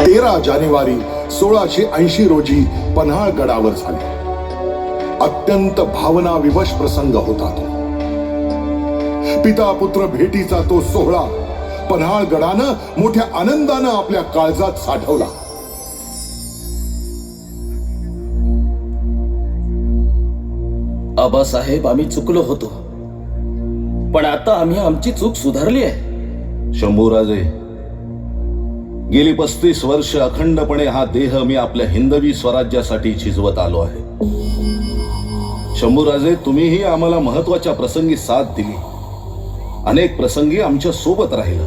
13 जानेवारी 1680 रोजी पन्हाळगडावर झाले. अत्यंत भावना विवश प्रसंग होता तो. पिता पुत्र भेटीचा तो सोहळा पन्हाळगडानं मोठ्या आनंदानं आपल्या काळजात साठवला. आबासाहेब, आम्ही चुकलो होतो, पण आता आम्ही आमची चूक सुधारली आहे. शंभूराजे, गेली 35 वर्ष अखंडपणे हा देह मी आपल्या हिंदवी स्वराज्यासाठी झिजवत आलो आहे. शंभूराजे, तुम्हीही आम्हाला महत्वाच्या प्रसंगी साथ दिली. अनेक प्रसंगी आमच्या सोबत राहिला.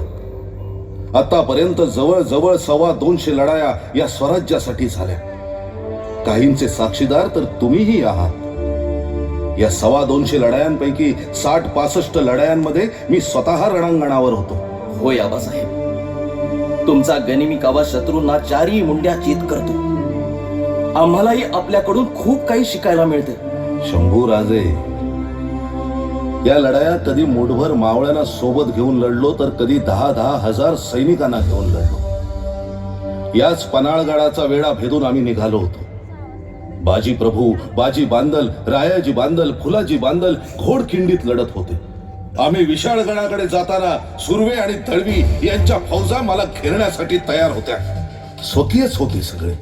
आतापर्यंत जवळजवळ 250 लढाया या स्वराज्यासाठी झाल्या. काहींचे साक्षीदार तर तुम्हीही आहात. या 250 लढायांपैकी 60-65 लढायांमध्ये मी स्वतः रणांगणावर होतो. होय आबासाहेब, तुमचा गनिमी कावा शत्रूंना 4ही मुंड्या चीत करतो. आम्हालाही आपल्याकडून खूप काही शिकायला मिळते. शंभूराजे, या लढाया कधी मुठभर मावळ्यांना सोबत घेऊन लढलो, तर कधी 10-10 हजार सैनिकांना घेऊन लढलो. याच पन्हाळगडाचा वेढा भेदून आम्ही निघालो होतो. बाजी प्रभू, बाजी बांदल, रायाजी बांदल, फुलाजी बांदल घोडखिंडीत लढत होते. आम्ही विशाळगडाकडे जाताना सुर्वे आणि दळवी यांच्या फौजा मला घेरण्यासाठी तयार होत्या. स्वकीयच होते सगळे.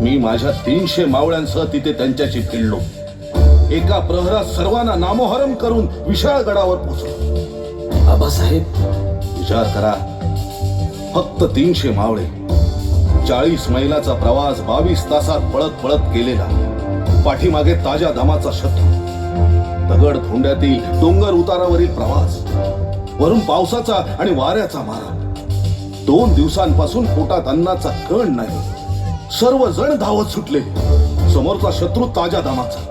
मी माझ्या 300 मावळ्यांसह तिथे त्यांच्याशी भिडलो. एका प्रहरात सर्वांना नामोहरम करून विशाळगडावर पोहोचलो. आबासाहेब, विचार करा, फक्त 300 मावळे, 40 मैलाचा प्रवास 22 तासात पळत पळत केलेला. पाठीमागे ताज्या दमाचा शत्रू, दगड धोंड्यातील डोंगर उतारावरील प्रवास, वरून पावसाचा आणि वाऱ्याचा मारा. 2 दिवसांपासून पोटात अन्नाचा कण नाही. सर्वजण धावत सुटले. समोरचा शत्रू ताज्या दमाचा.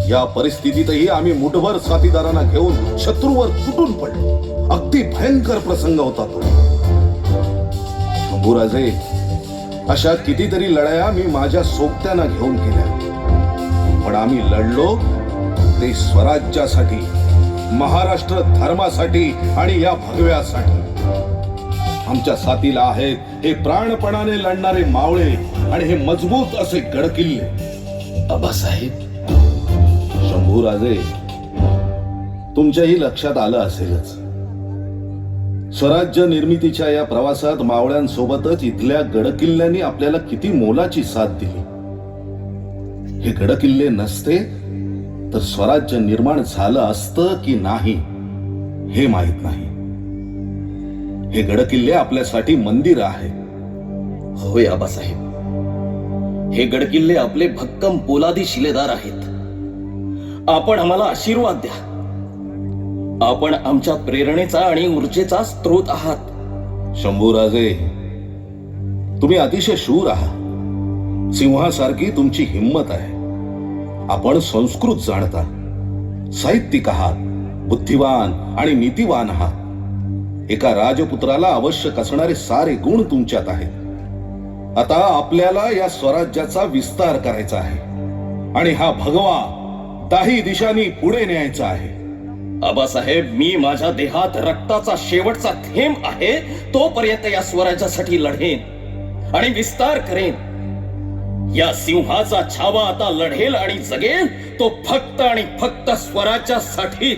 या परिस्थितीतही आम्ही मुठभर साथीदारांना घेऊन शत्रूवर तुटून पडलो. अगदी भयंकर प्रसंग होता तो. शंभूराजे, अशा कितीतरी लढाया मी माझ्या सोबत्यांना घेऊन केल्या, पण आम्ही लढलो ते स्वराज्यासाठी, महाराष्ट्र धर्मासाठी आणि या भगव्यासाठी. आमच्या साथीला आहेत हे प्राणपणाने लढणारे मावळे आणि हे मजबूत असे गडकिल्ले. आबासाहेब, शंभूराजे, तुमच्याही लक्षात आलं असेलच, स्वराज्य निर्मितीच्या या प्रवासात मावळ्यांसोबतच इथल्या गडकिल्ल्यांनी आपल्याला किती मोलाची साथ दिली. हे गडकिल्ले नसते तर स्वराज्य निर्माण झालं असतं की नाही हे माहित नाही. हे गडकिल्ले आपल्यासाठी मंदिर आहे. होय आबासाहेब, हे गडकिल्ले आपले भक्कम पोलादी शिलेदार आहेत. आपण आम्हाला आशीर्वाद द्या. आपण आमच्या प्रेरणेचा आणि ऊर्जेचा स्रोत आहात. शंभूराजे, तुम्ही अतिशय शूर आहात. सिंहासारखी तुमची हिंमत आहे. आपण संस्कृत जाणता, साहित्यिक आहात, बुद्धिवान आणि नीतिवान आहात. एका राजपुत्राला आवश्यक असणारे सारे गुण तुमच्यात आहेत. आता आपल्याला या स्वराज्याचा विस्तार करायचा आहे आणि हा भगवा 10 दिशांनी पुढे न्यायचा आहे. आबासाहेब, मी माझ्या देहात रक्ताचा शेवटचा थेंब आहे तोपर्यंत या स्वराज्यासाठी लढेन आणि विस्तार करेन. या सिंहाचा छावा आता लढेल आणि जगेल तो फक्त आणि फक्त स्वराज्यासाठी.